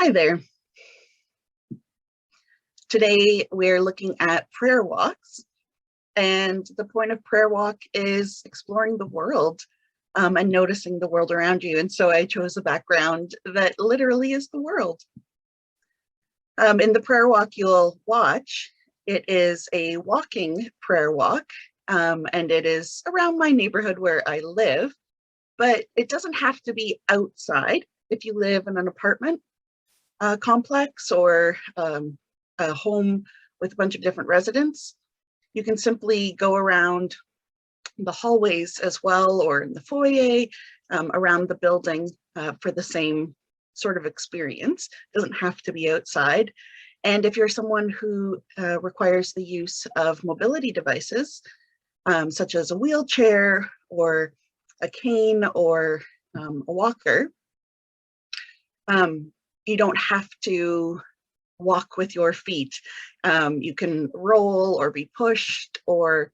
Hi there. Today we're looking at prayer walks, and the point of prayer walk is exploring the world and noticing the world around you. And so I chose a background that literally is the world. In the prayer walk you'll watch, it is a walking prayer walk, and it is around my neighborhood where I live, but it doesn't have to be outside. If you live in an apartment complex or a home with a bunch of different residents, you can simply go around the hallways as well, or in the foyer, around the building for the same sort of experience. It doesn't have to be outside. And if you're someone who requires the use of mobility devices, such as a wheelchair or a cane or a walker, you don't have to walk with your feet. You can roll or be pushed or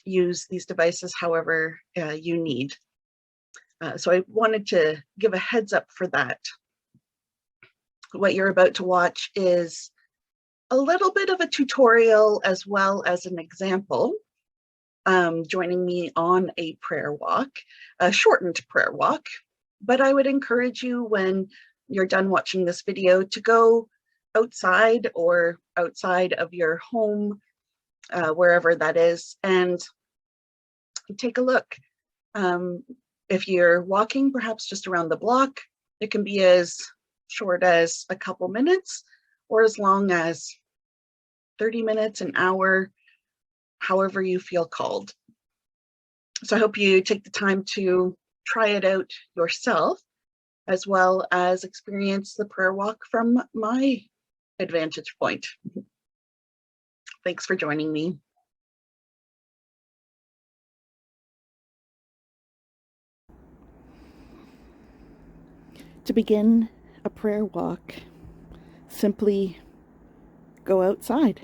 use these devices however you need. So I wanted to give a heads up for that. What you're about to watch is a little bit of a tutorial as well as an example, joining me on a prayer walk, a shortened prayer walk. But I would encourage you, when you're done watching this video, to go outside or outside of your home, wherever that is, and take a look. If you're walking, perhaps just around the block, it can be as short as a couple minutes or as long as 30 minutes, an hour, however you feel called. So I hope you take the time to try it out yourself, as well as experience the prayer walk from my vantage point. Thanks for joining me. To begin a prayer walk, simply go outside.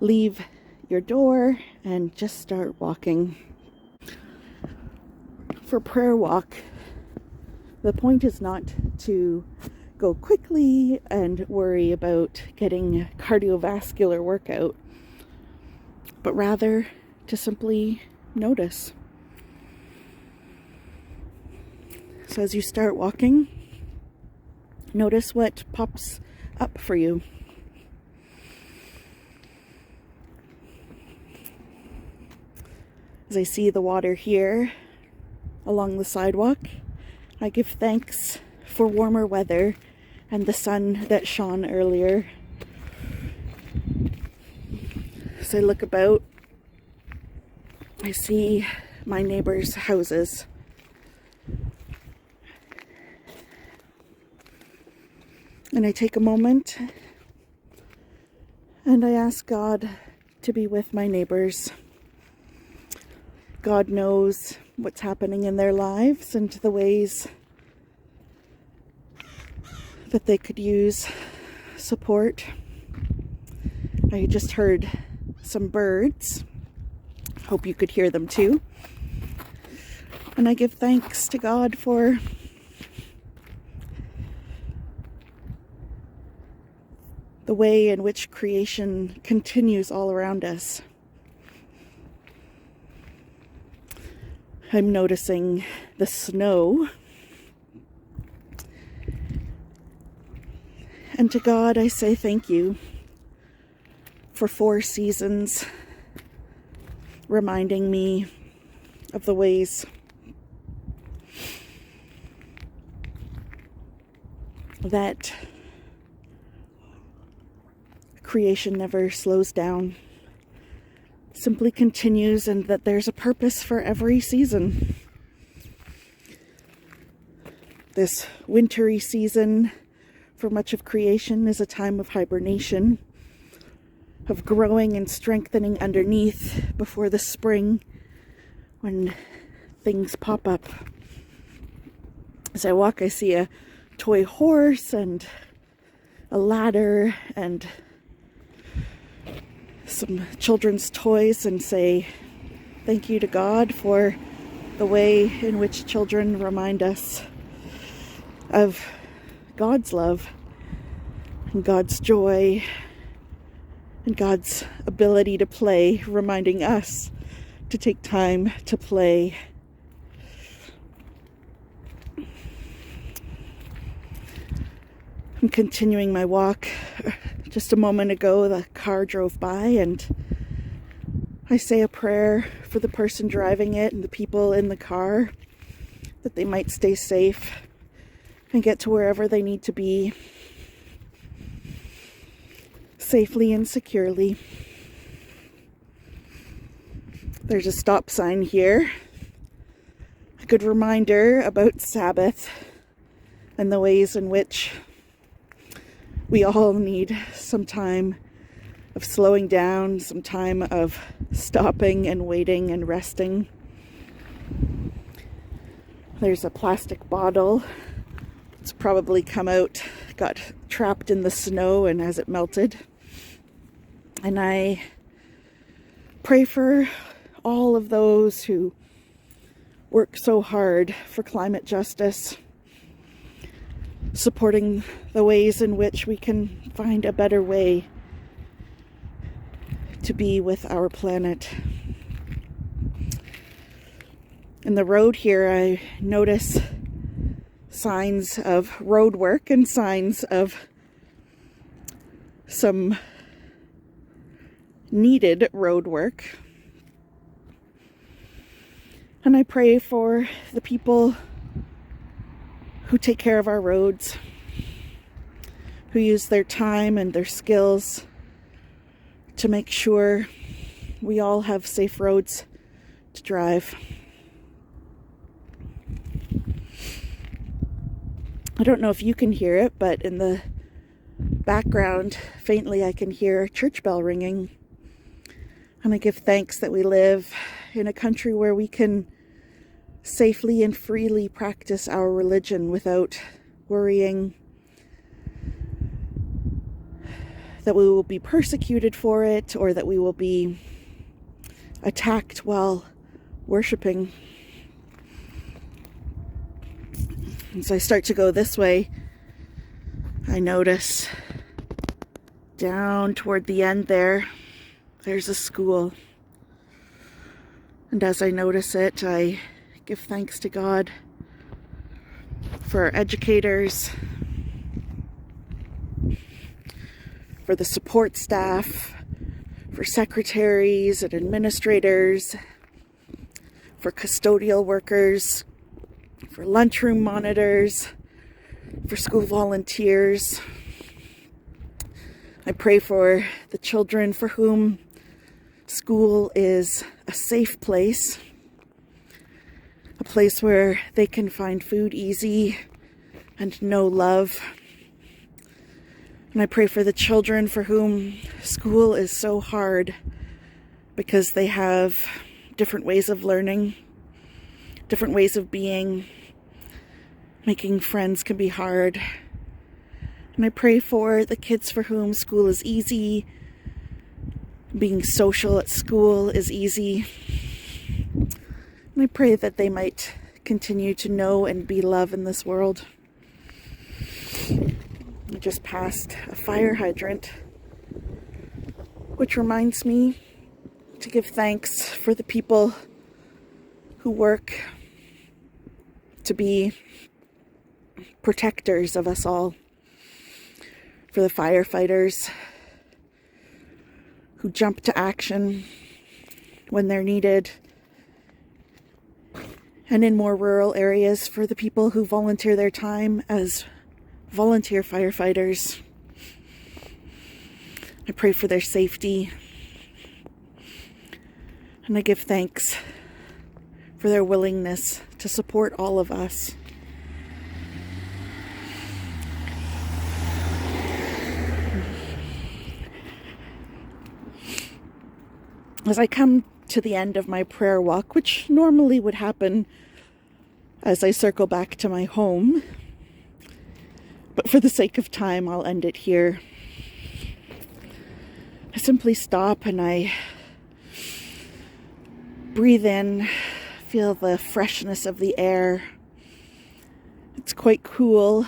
Leave your door and just start walking. For prayer walk, the point is not to go quickly and worry about getting a cardiovascular workout, but rather to simply notice. So as you start walking, notice what pops up for you. As I see the water here along the sidewalk, I give thanks for warmer weather and the sun that shone earlier. As I look about, I see my neighbors' houses. And I take a moment and I ask God to be with my neighbors. God knows what's happening in their lives and the ways that they could use support. I just heard some birds. Hope you could hear them too. And I give thanks to God for the way in which creation continues all around us. I'm noticing the snow. And to God, I say thank you for 4 seasons, reminding me of the ways that creation never slows down, simply continues, and that there's a purpose for every season. This wintry season for much of creation is a time of hibernation, of growing and strengthening underneath before the spring, when things pop up. As I walk, I see a toy horse and a ladder and some children's toys, and say thank you to God for the way in which children remind us of God's love and God's joy and God's ability to play, reminding us to take time to play. I'm continuing my walk. Just a moment ago, the car drove by and I say a prayer for the person driving it and the people in the car, that they might stay safe and get to wherever they need to be safely and securely. There's a stop sign here. A good reminder about Sabbath and the ways in which we all need some time of slowing down, some time of stopping and waiting and resting. There's a plastic bottle. It's probably come out, got trapped in the snow and as it melted. And I pray for all of those who work so hard for climate justice, supporting the ways in which we can find a better way to be with our planet. In the road here, I notice signs of road work and signs of some needed road work. And I pray for the people who take care of our roads, who use their time and their skills to make sure we all have safe roads to drive. I don't know if you can hear it, but in the background, faintly, I can hear a church bell ringing. And I give thanks that we live in a country where we can safely and freely practice our religion without worrying that we will be persecuted for it or that we will be attacked while worshiping. As I start to go this way, I notice down toward the end there's a school. And as I notice it, I give thanks to God for our educators, for the support staff, for secretaries and administrators, for custodial workers, for lunchroom monitors, for school volunteers. I pray for the children for whom school is a safe place, a place where they can find food easy and know love. And I pray for the children for whom school is so hard because they have different ways of learning, different ways of being. Making friends can be hard. And I pray for the kids for whom school is easy, being social at school is easy. And I pray that they might continue to know and be love in this world. I just passed a fire hydrant, which reminds me to give thanks for the people who work to be protectors of us all, for the firefighters who jump to action when they're needed, and in more rural areas for the people who volunteer their time as volunteer firefighters. I pray for their safety, and I give thanks for their willingness to support all of us. As I come to the end of my prayer walk, which normally would happen as I circle back to my home, but for the sake of time, I'll end it here. I simply stop and I breathe in, feel the freshness of the air, It's quite cool,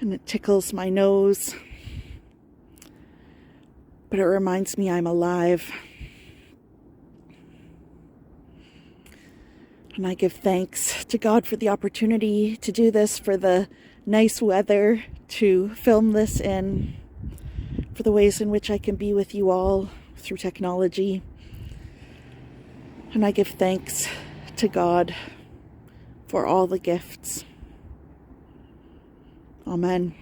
and it tickles my nose, but it reminds me I'm alive. And I give thanks to God for the opportunity to do this, for the nice weather to film this in, for the ways in which I can be with you all through technology. And I give thanks to God for all the gifts. Amen.